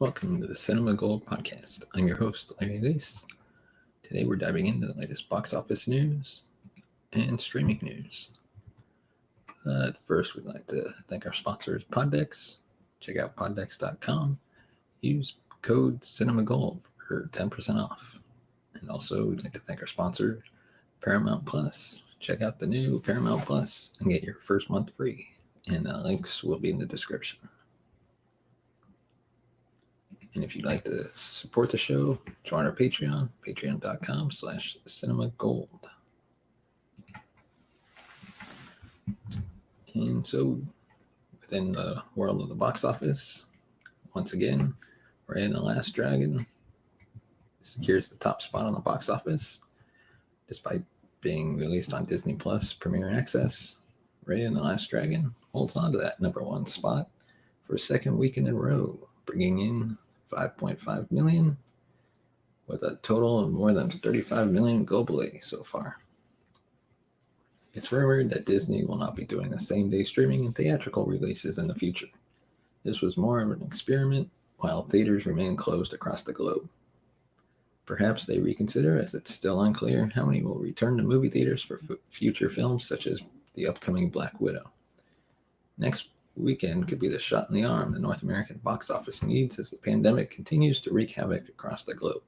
Welcome to the Cinema Gold podcast. I'm your host, Larry Leese. Today we're diving into the latest box office news and streaming news. First, we'd like to thank our sponsors, Poddex. Check out poddex.com. Use code CinemaGold for 10% off. And also, we'd like to thank our sponsor, Paramount Plus. Check out the new Paramount Plus and get your first month free. And the links will be in the description. And if you'd like to support the show, join our Patreon, patreon.com/cinemagold. And so, within the world of the box office, once again, Raya and the Last Dragon secures the top spot on the box office. Despite being released on Disney Plus Premier Access, Raya and the Last Dragon holds on to that number one spot for a second week in a row, bringing in 5.5 million, with a total of more than 35 million globally so far. It's rumored that Disney will not be doing the same-day streaming and theatrical releases in the future. This was more of an experiment while theaters remain closed across the globe. Perhaps they reconsider, as it's still unclear how many will return to movie theaters for future films such as the upcoming Black Widow. Next weekend could be the shot in the arm the North American box office needs as the pandemic continues to wreak havoc across the globe.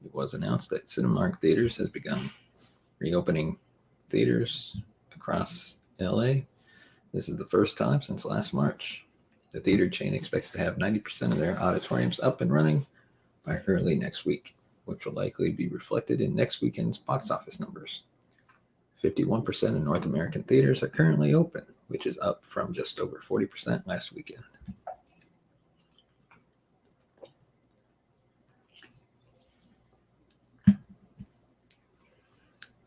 It was announced that Cinemark Theaters has begun reopening theaters across LA. This is the first time since last March. The theater chain expects to have 90% of their auditoriums up and running by early next week, which will likely be reflected in next weekend's box office numbers. 51% of North American theaters are currently open, which is up from just over 40% last weekend.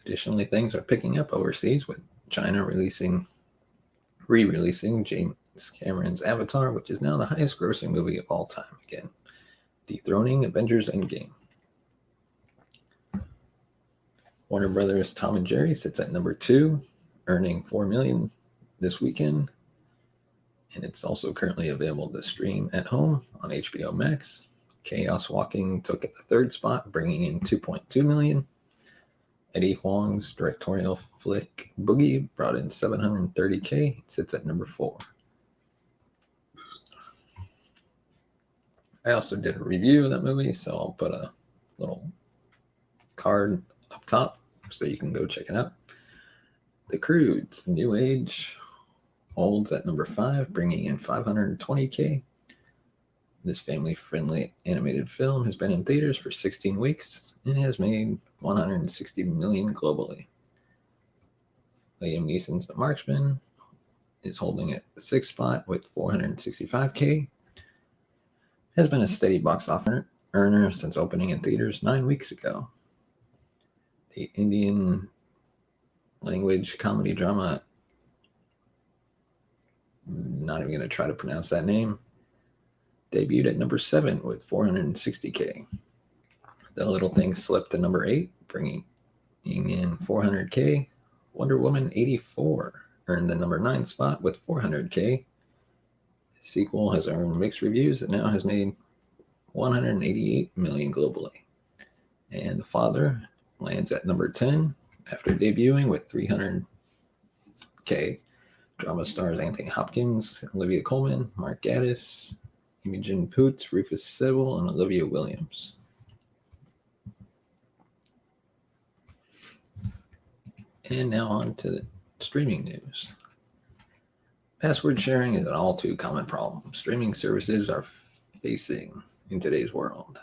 Additionally, things are picking up overseas, with China re-releasing James Cameron's Avatar, which is now the highest grossing movie of all time again, dethroning Avengers Endgame. Warner Brothers' Tom and Jerry sits at number 2, earning $4 million this weekend, and it's also currently available to stream at home on HBO Max. Chaos Walking took the third spot, bringing in $2.2 million. Eddie Huang's directorial flick Boogie brought in $730K. It sits at number 4. I also did a review of that movie, so I'll put a little card up top so you can go check it out. The Croods, New Age, holds at number 5, bringing in $520K. This family-friendly animated film has been in theaters for 16 weeks and has made $160 million globally. Liam Neeson's The Marksman is holding at the 6th spot with $465K. Has been a steady box office earner since opening in theaters 9 weeks ago. The Indian language comedy drama, not even going to try to pronounce that name, debuted at number 7 with $460K. The Little Things slipped to number 8, bringing in $400K. Wonder Woman 84 earned the number 9 spot with $400K. The sequel has earned mixed reviews and now has made $188 million globally. And The Father lands at number 10 after debuting with $300K. Drama stars Anthony Hopkins, Olivia Colman, Mark Gatiss, Imogen Poots, Rufus Sewell, and Olivia Williams. And now on to the streaming news. Password sharing is an all too common problem streaming services are facing in today's world.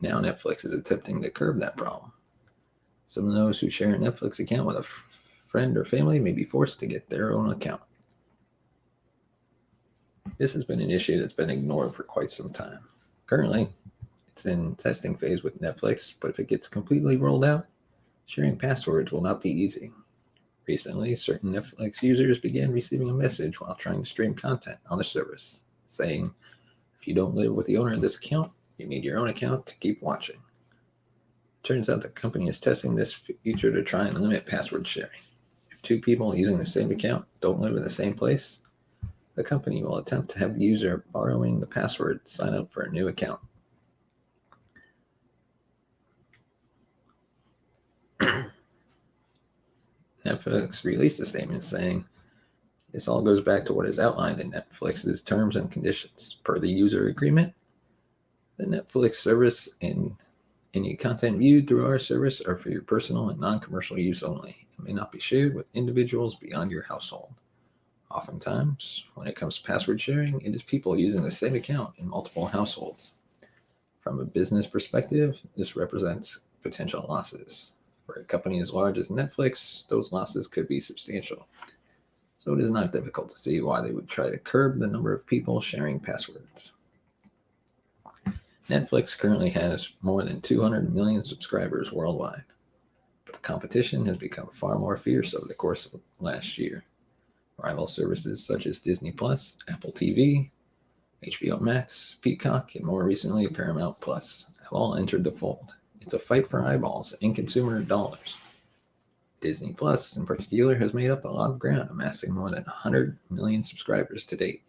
Now Netflix is attempting to curb that problem. Some of those who share a Netflix account with a friend or family may be forced to get their own account. This has been an issue that's been ignored for quite some time. Currently, it's in testing phase with Netflix, but if it gets completely rolled out, sharing passwords will not be easy. Recently, certain Netflix users began receiving a message while trying to stream content on the service, saying, if you don't live with the owner of this account, you need your own account to keep watching. Turns out the company is testing this feature to try and limit password sharing. If 2 people using the same account don't live in the same place, the company will attempt to have the user borrowing the password sign up for a new account. Netflix released a statement saying, "This all goes back to what is outlined in Netflix's terms and conditions. Per the user agreement, the Netflix service and any content viewed through our service are for your personal and non-commercial use only and may not be shared with individuals beyond your household. Oftentimes, when it comes to password sharing, it is people using the same account in multiple households. From a business perspective, this represents potential losses. For a company as large as Netflix, those losses could be substantial. So it is not difficult to see why they would try to curb the number of people sharing passwords." Netflix currently has more than 200 million subscribers worldwide, but the competition has become far more fierce over the course of last year. Rival services such as Disney Plus, Apple TV, HBO Max, Peacock, and more recently Paramount Plus have all entered the fold. It's a fight for eyeballs and consumer dollars. Disney Plus, in particular, has made up a lot of ground, amassing more than 100 million subscribers to date.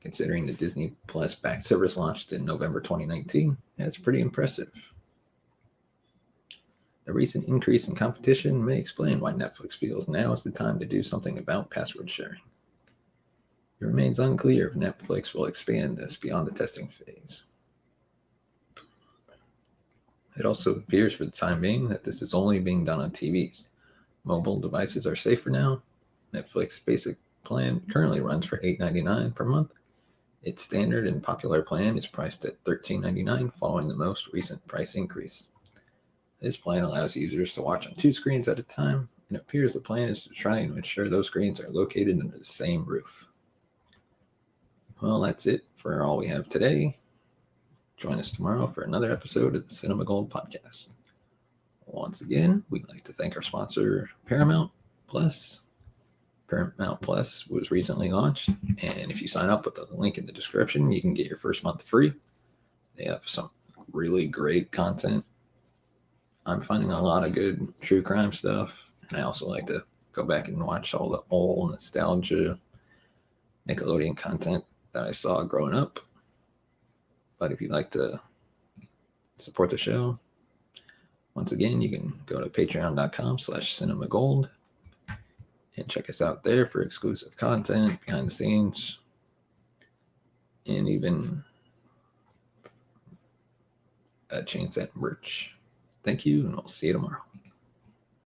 Considering the Disney Plus backed service launched in November 2019, that's pretty impressive. The recent increase in competition may explain why Netflix feels now is the time to do something about password sharing. It remains unclear if Netflix will expand this beyond the testing phase. It also appears for the time being that this is only being done on TVs. Mobile devices are safer now. Netflix basic plan currently runs for $8.99 per month. Its standard and popular plan is priced at $13.99 following the most recent price increase. This plan allows users to watch on two screens at a time, and it appears the plan is to try and ensure those screens are located under the same roof. Well, that's it for all we have today. Join us tomorrow for another episode of the Cinema Gold podcast. Once again, we'd like to thank our sponsor, Paramount Plus. Paramount Plus was recently launched, and if you sign up with the link in the description, you can get your first month free. They have some really great content. I'm finding a lot of good true crime stuff, and I also like to go back and watch all the old nostalgia Nickelodeon content that I saw growing up. But if you'd like to support the show, once again, you can go to patreon.com/cinemagold and check us out there for exclusive content, behind the scenes, and even a chance at merch. Thank you, and we'll see you tomorrow.